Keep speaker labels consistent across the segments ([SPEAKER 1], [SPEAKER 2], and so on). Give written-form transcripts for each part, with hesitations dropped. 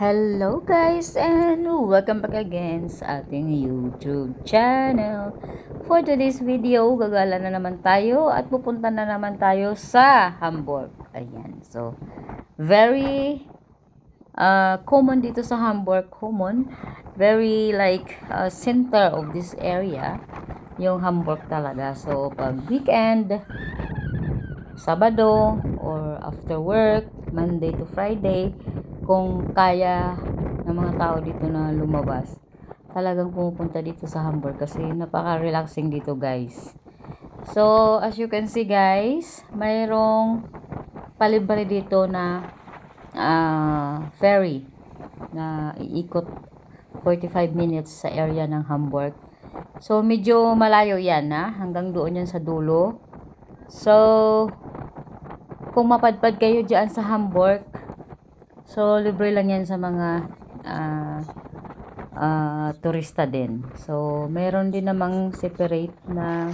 [SPEAKER 1] Hello guys and welcome back again sa ating YouTube channel. For today's video, gagala na naman tayo at pupunta na naman tayo sa Hamburg. Ayan. So, very common dito sa Hamburg. Very like center of this area. Yung Hamburg talaga. So, pag weekend, Sabado or after work, Monday to Friday, kung kaya ng mga tao dito na lumabas, talagang pumupunta dito sa Hamburg kasi napaka-relaxing dito guys. So, as you can see guys, mayroong palibre dito na ferry na iikot 45 minutes sa area ng Hamburg. So, medyo malayo yan hanggang doon yan sa dulo. So, kung mapadpad kayo dyan sa Hamburg, so libre lang yan sa mga turista din. So, meron din namang separate na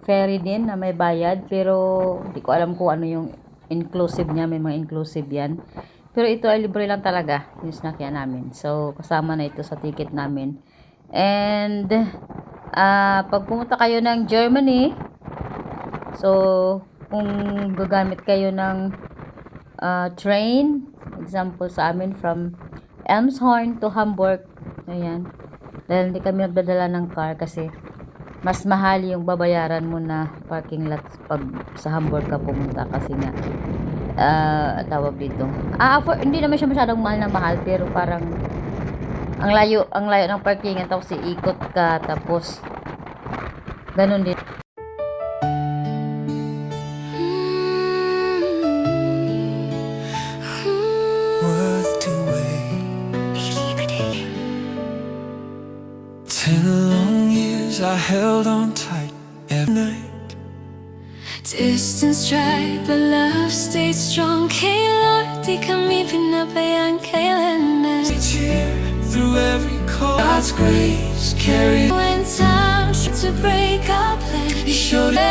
[SPEAKER 1] ferry din na may bayad, pero hindi ko alam kung ano yung inclusive niya. May mga inclusive yan, pero ito ay libre lang talaga yung sinakyan namin. So, kasama na ito sa ticket namin. And pag pumunta kayo ng Germany, so kung gagamit kayo ng train, example sa amin from Elmshorn to Hamburg, ayan, dahil hindi kami nagdadala ng car kasi mas mahal yung babayaran mo na parking lot pag sa Hamburg ka pumunta kasi nga tawag dito hindi naman siya masyadong mahal, pero parang ang layo ng parkingan, tapos iikot ka, tapos ganun din.
[SPEAKER 2] Worth to wait. 10 long years I held on tight every night.
[SPEAKER 3] Distance tried, but love stayed strong. Kailan di kami pinabayaan kailanman.
[SPEAKER 2] Each year through every call, God's grace carried.
[SPEAKER 3] When time to break our plan,
[SPEAKER 2] He showed it.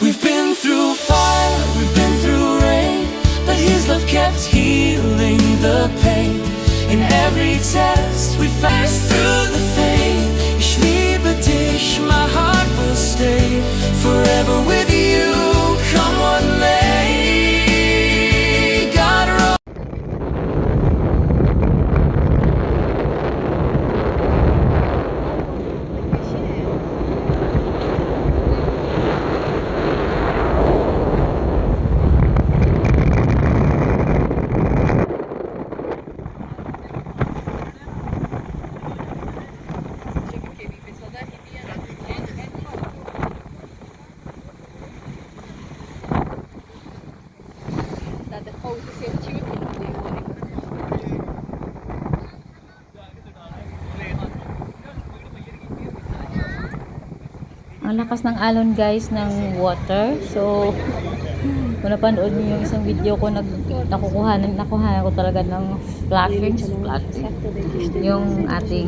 [SPEAKER 2] We've been through fire, we've been through rain, but His love kept healing the pain. In every test we faced through the faith. Ich liebe dich, my heart will stay forever with you. Come what may, God roll.
[SPEAKER 1] Ang lakas ng alon guys ng water. So, kung napanood niyo yung isang video ko, nakukuha ko talaga ng splashing yung ating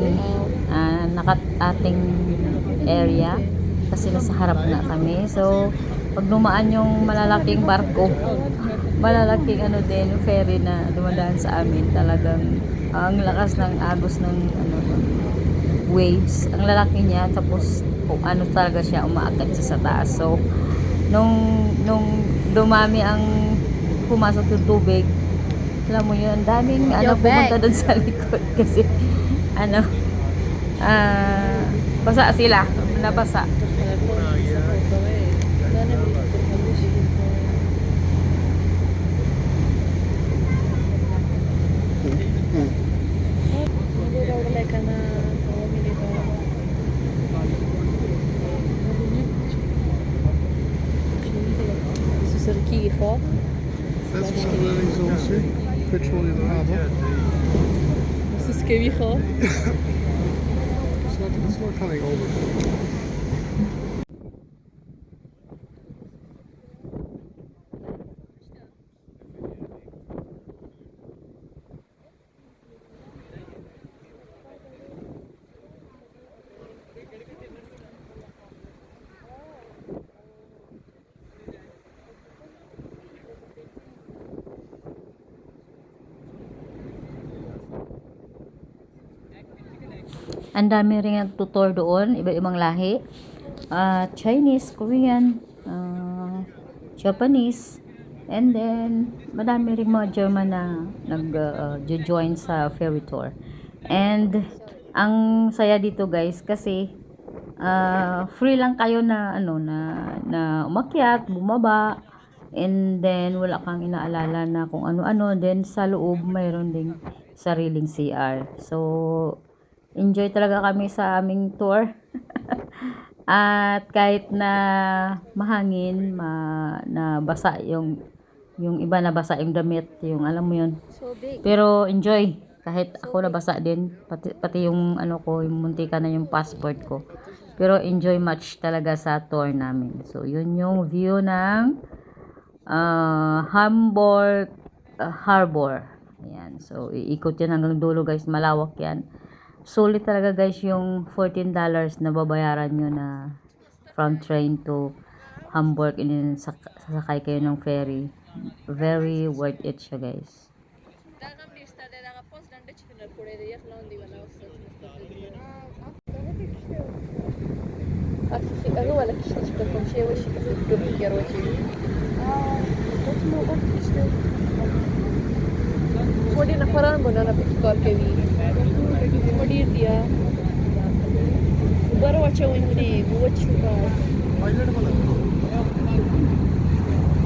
[SPEAKER 1] ating area kasi nasa harap na kami. So, pag dumaan yung malalaking barko, malalaking din ferry na dumadaan sa amin, talagang ang lakas ng agos ng waves, ang lalaki niya, tapos kung ano talaga siya, umaakyat siya sa taas. So nung dumami ang pumasok yung tubig, alam mo yun, ang daming pumunta doon sa likod kasi basa sila, nabasa.
[SPEAKER 4] Kirchhoff.
[SPEAKER 5] Das war allerdings so schön. Petroleum Harbor.
[SPEAKER 4] Das ist Kirchhoff.
[SPEAKER 5] It's not coming over.
[SPEAKER 1] Ang dami rin tutor doon, iba-ibang lahi. Chinese, Korean, Japanese, and then madami rin mga German na nag-join sa ferry tour. And ang saya dito guys kasi free lang kayo na na umakyat, bumaba, and then wala kang inaalala na kung ano-ano. Then sa loob mayroon ding sariling CR. So enjoy talaga kami sa aming tour. At kahit na mahangin, na basa yung iba, na basa yung damit, yung alam mo yun. Pero enjoy. Kahit ako nabasa din, pati yung yung muntika na yung passport ko. Pero enjoy much talaga sa tour namin. So yun yung view ng Hamburg Harbor. Ayan. So iikot yan hanggang dulo guys, malawak yan. Sulit talaga guys yung $14 na babayaran nyo na from train to Hamburg, and then sasakay kayo ng ferry. Very worth it siya guys.
[SPEAKER 4] هو لك اشتكى لكم شيء وش تقولي يا روتي थोड़ी नफरन बनाना पिकॉल के भी थोड़ी दिया ऊपर वाचा उन्हें वो चुका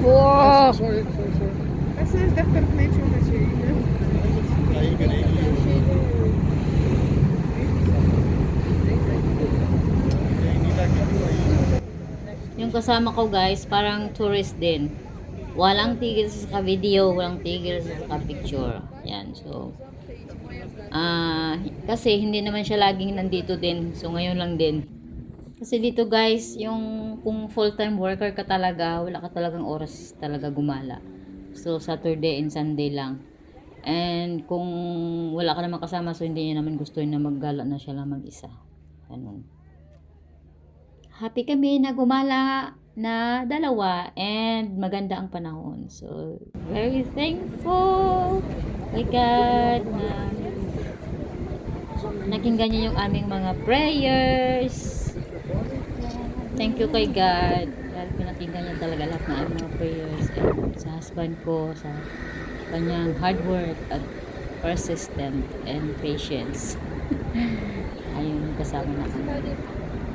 [SPEAKER 1] Wow!
[SPEAKER 5] Sorry. بس ايش دفتر ما يشوف شيء.
[SPEAKER 1] Yung kasama ko guys, parang tourist din. Walang tigil sa video, walang tigil sa picture. Yan, so kasi hindi naman siya laging nandito din. So ngayon lang din. Kasi dito guys, yung kung full-time worker ka talaga, wala ka talagang oras talaga gumala. So Saturday and Sunday lang. And kung wala ka naman kasama, so hindi niya naman gusto na maggala na siya lang mag-isa. Ganun. Happy kami na gumala na dalawa and maganda ang panahon. So, very thankful kay God na nakinggan niya yung aming mga prayers. Thank you kay God dahil pinakinggan niya talaga lahat ng aming mga prayers. And sa husband ko, sa kanyang hard work at persistent and patience. Ayun, kasama na kami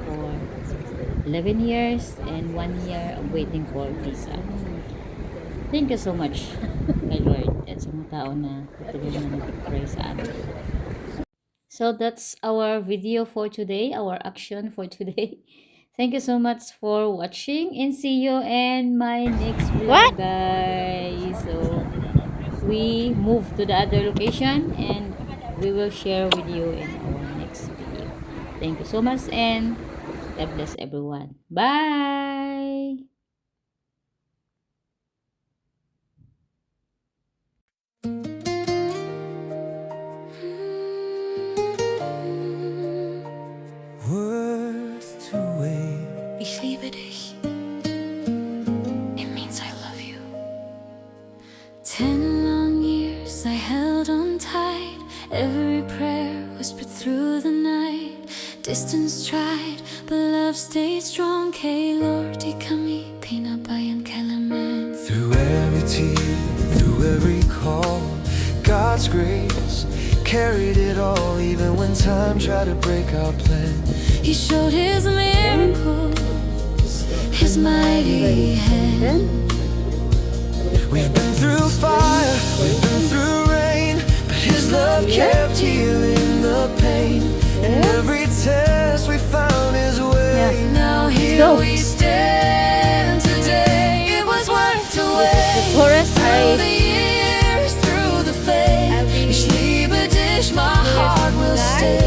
[SPEAKER 1] for 11 years and 1 year of waiting for visa. Thank you so much kay Lord at sa mga tao na patuloy na nag-pray sa amin. So that's our video for today, our action for today. Thank you so much for watching and see you in my next vlog, guys. So we move to the other location and we will share with you in our next video. Thank you so much and God bless everyone. Bye!
[SPEAKER 2] Worth to wait.
[SPEAKER 3] Ich liebe dich. It means I love you. 10 long years I held on tight. Every prayer whispered through the night. Distance tried, but love stayed strong. Kay Lord, di kami pinabayaan kailanman.
[SPEAKER 2] Through every tear, through every call, God's grace carried it all. Even when time tried to break our plan,
[SPEAKER 3] He showed His miracles, His mighty hand.
[SPEAKER 2] we've been through fire, we've been through rain, but His love kept healing the pain. And every test we found His way.
[SPEAKER 3] Now here we stand today. It was worth to wait. Through the years, through the fate. Ich liebe dich, my heart will stay.